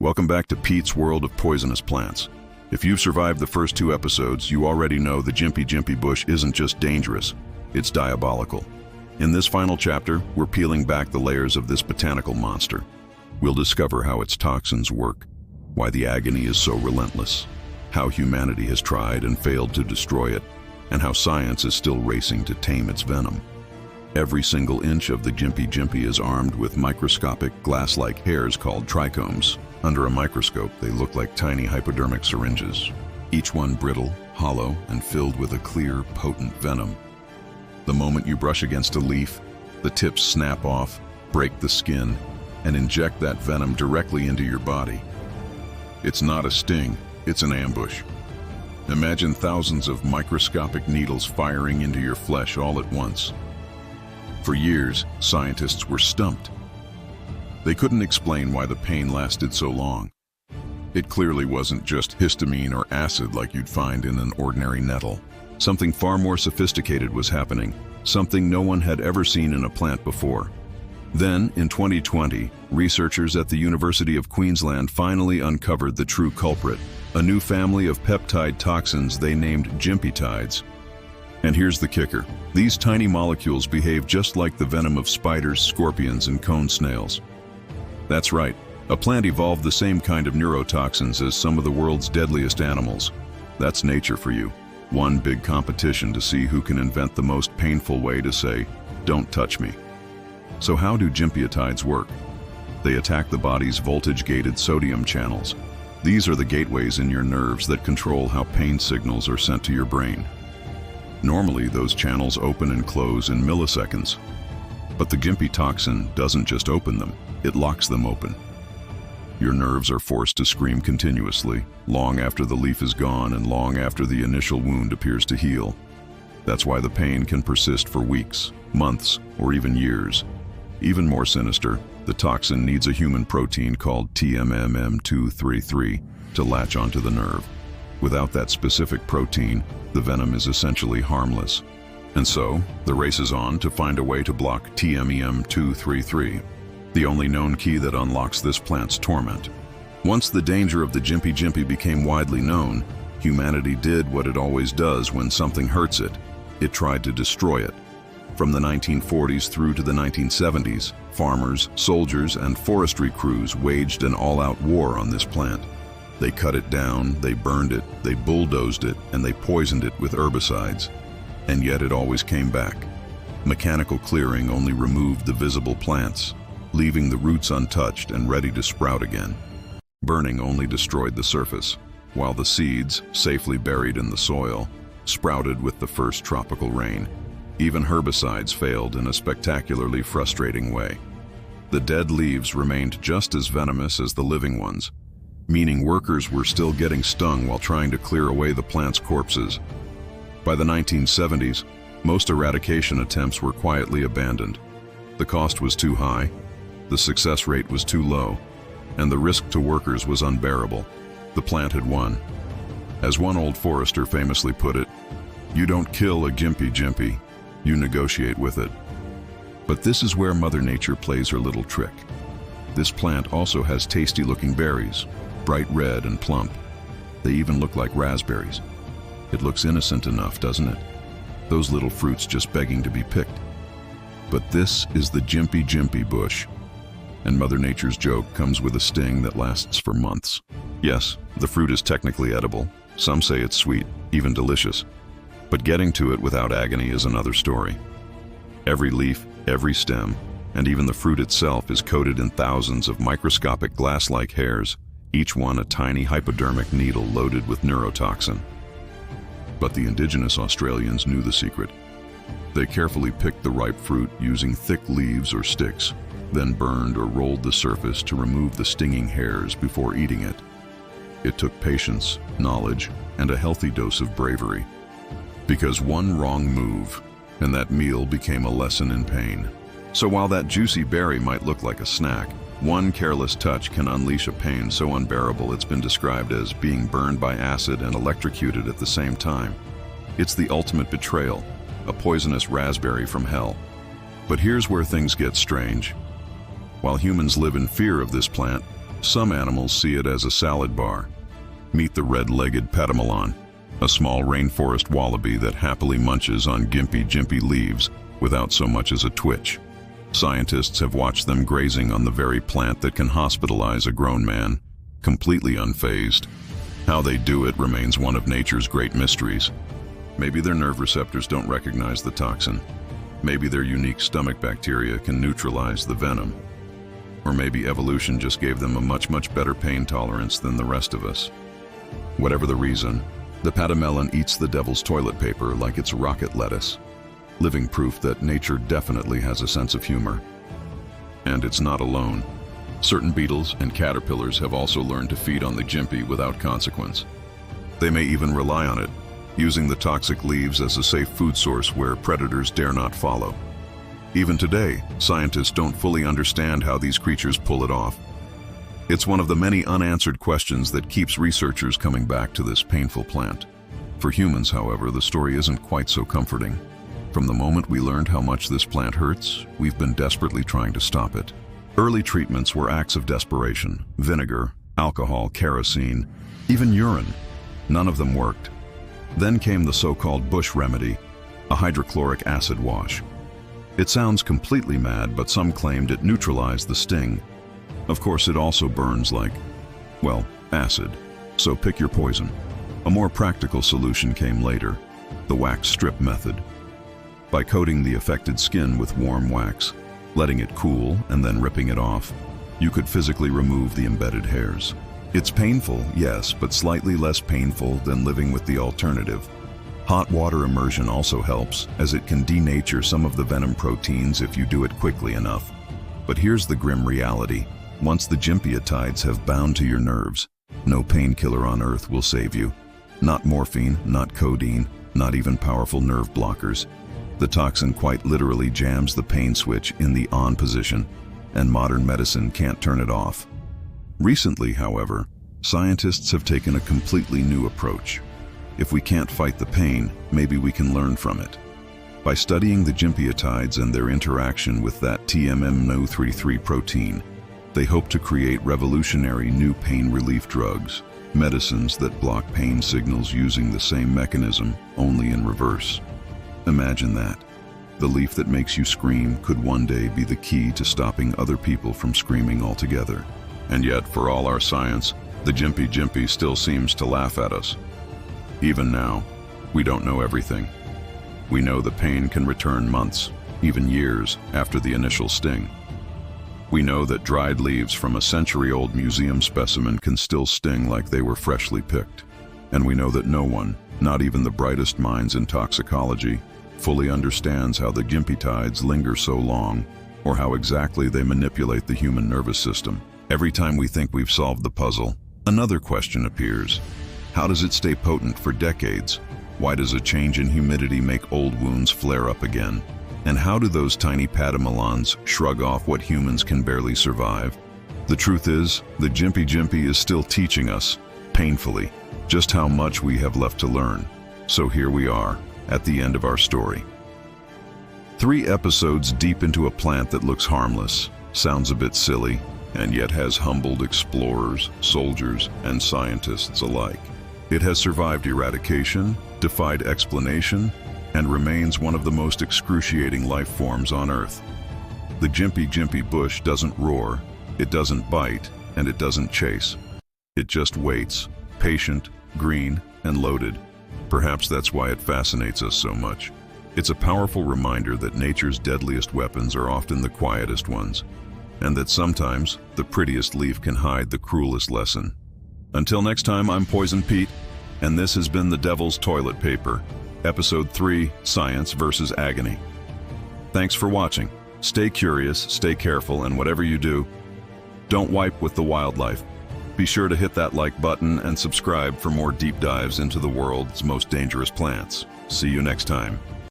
Welcome back to Pete's World of Poisonous Plants. If you've survived the first 2 episodes, you already know the Gympie-Gympie bush isn't just dangerous, it's diabolical. In this final chapter, we're peeling back the layers of this botanical monster. We'll discover how its toxins work, why the agony is so relentless, how humanity has tried and failed to destroy it, and how science is still racing to tame its venom. Every single inch of the Gympie-Gympie is armed with microscopic, glass-like hairs called trichomes. Under a microscope, they look like tiny hypodermic syringes, each one brittle, hollow, and filled with a clear, potent venom. The moment you brush against a leaf, the tips snap off, break the skin, and inject that venom directly into your body. It's not a sting, it's an ambush. Imagine thousands of microscopic needles firing into your flesh all at once. For years, scientists were stumped. They couldn't explain why the pain lasted so long. It clearly wasn't just histamine or acid like you'd find in an ordinary nettle. Something far more sophisticated was happening, something no one had ever seen in a plant before. Then, in 2020, researchers at the University of Queensland finally uncovered the true culprit, a new family of peptide toxins they named Gympie-tides. And here's the kicker. These tiny molecules behave just like the venom of spiders, scorpions, and cone snails. That's right, a plant evolved the same kind of neurotoxins as some of the world's deadliest animals. That's nature for you. One big competition to see who can invent the most painful way to say, "Don't touch me." So how do Gympie-tides work? They attack the body's voltage-gated sodium channels. These are the gateways in your nerves that control how pain signals are sent to your brain. Normally, those channels open and close in milliseconds. But the Gympie toxin doesn't just open them, it locks them open. Your nerves are forced to scream continuously, long after the leaf is gone and long after the initial wound appears to heal. That's why the pain can persist for weeks, months, or even years. Even more sinister, the toxin needs a human protein called TMMM233 to latch onto the nerve. Without that specific protein, the venom is essentially harmless. And so, the race is on to find a way to block TMEM233, the only known key that unlocks this plant's torment. Once the danger of the Gympie-Gympie became widely known, humanity did what it always does when something hurts it. It tried to destroy it. From the 1940s through to the 1970s, farmers, soldiers, and forestry crews waged an all-out war on this plant. They cut it down, they burned it, they bulldozed it, and they poisoned it with herbicides. And yet it always came back. Mechanical clearing only removed the visible plants, leaving the roots untouched and ready to sprout again. Burning only destroyed the surface, while the seeds, safely buried in the soil, sprouted with the first tropical rain. Even herbicides failed in a spectacularly frustrating way. The dead leaves remained just as venomous as the living ones, meaning workers were still getting stung while trying to clear away the plant's corpses. By the 1970s, most eradication attempts were quietly abandoned. The cost was too high, the success rate was too low, and the risk to workers was unbearable. The plant had won. As one old forester famously put it, "You don't kill a Gympie-Gympie, you negotiate with it." But this is where Mother Nature plays her little trick. This plant also has tasty-looking berries, bright red and plump. They even look like raspberries. It looks innocent enough, doesn't it? Those little fruits just begging to be picked. But this is the Gympie-Gympie bush. And Mother Nature's joke comes with a sting that lasts for months. Yes, the fruit is technically edible. Some say it's sweet, even delicious. But getting to it without agony is another story. Every leaf, every stem, and even the fruit itself is coated in thousands of microscopic glass-like hairs, each one a tiny hypodermic needle loaded with neurotoxin. But the indigenous Australians knew the secret. They carefully picked the ripe fruit using thick leaves or sticks, then burned or rolled the surface to remove the stinging hairs before eating it. It took patience, knowledge, and a healthy dose of bravery. Because one wrong move, and that meal became a lesson in pain. So while that juicy berry might look like a snack, one careless touch can unleash a pain so unbearable it's been described as being burned by acid and electrocuted at the same time. It's the ultimate betrayal, a poisonous raspberry from hell. But here's where things get strange. While humans live in fear of this plant, Some animals see it as a salad bar. Meet the red-legged patamalon, a small rainforest wallaby that happily munches on Gympie-Gympie leaves without so much as a twitch. Scientists have watched them grazing on the very plant that can hospitalize a grown man, completely unfazed. How they do it remains one of nature's great mysteries. Maybe their nerve receptors don't recognize the toxin. Maybe their unique stomach bacteria can neutralize the venom. Or maybe evolution just gave them a much better pain tolerance than the rest of us. Whatever the reason, the patamelon eats the devil's toilet paper like it's rocket lettuce, living proof that nature definitely has a sense of humor. And it's not alone. Certain beetles and caterpillars have also learned to feed on the gympie without consequence. They may even rely on it, using the toxic leaves as a safe food source where predators dare not follow. Even today, scientists don't fully understand how these creatures pull it off. It's one of the many unanswered questions that keeps researchers coming back to this painful plant. For humans, however, the story isn't quite so comforting. From the moment we learned how much this plant hurts, we've been desperately trying to stop it. Early treatments were acts of desperation: vinegar, alcohol, kerosene, even urine. None of them worked. Then came the so-called bush remedy, a hydrochloric acid wash. It sounds completely mad, but some claimed it neutralized the sting. Of course, it also burns like, well, acid. So pick your poison. A more practical solution came later, the wax strip method. By coating the affected skin with warm wax, letting it cool, and then ripping it off, you could physically remove the embedded hairs. It's painful, yes, but slightly less painful than living with the alternative. Hot water immersion also helps, as it can denature some of the venom proteins if you do it quickly enough. But here's the grim reality. Once the gympie have bound to your nerves, no painkiller on earth will save you. Not morphine, not codeine, not even powerful nerve blockers. The toxin quite literally jams the pain switch in the on position, and modern medicine can't turn it off. Recently, however, scientists have taken a completely new approach. If we can't fight the pain, maybe we can learn from it. By studying the gympie and their interaction with that TMMNO33 protein, they hope to create revolutionary new pain relief drugs, medicines that block pain signals using the same mechanism, only in reverse. Imagine that. The leaf that makes you scream could one day be the key to stopping other people from screaming altogether. And yet, for all our science, the Gympie-Gympie still seems to laugh at us. Even now, we don't know everything. We know the pain can return months, even years, after the initial sting. We know that dried leaves from a century-old museum specimen can still sting like they were freshly picked. And we know that no one, not even the brightest minds in toxicology, fully understands how the gympie linger so long, or how exactly they manipulate the human nervous system. Every time we think we've solved the puzzle, another question appears. How does it stay potent for decades? Why does a change in humidity make old wounds flare up again? And how do those tiny patamelons shrug off what humans can barely survive? The truth is, the Gympie is still teaching us, painfully, just how much we have left to learn. So here we are, at the end of our story. 3 episodes deep into a plant that looks harmless, sounds a bit silly, and yet has humbled explorers, soldiers, and scientists alike. It has survived eradication, defied explanation, and remains one of the most excruciating life forms on Earth. The Gympie bush doesn't roar, it doesn't bite, and it doesn't chase. It just waits, patient, green, and loaded. Perhaps that's why it fascinates us so much. It's a powerful reminder that nature's deadliest weapons are often the quietest ones, and that sometimes the prettiest leaf can hide the cruelest lesson. Until next time, I'm Poison Pete, and this has been The Devil's Toilet Paper, Episode 3, Science versus Agony. Thanks for watching. Stay curious, stay careful, and whatever you do, don't wipe with the wildlife. Be sure to hit that like button and subscribe for more deep dives into the world's most dangerous plants. See you next time.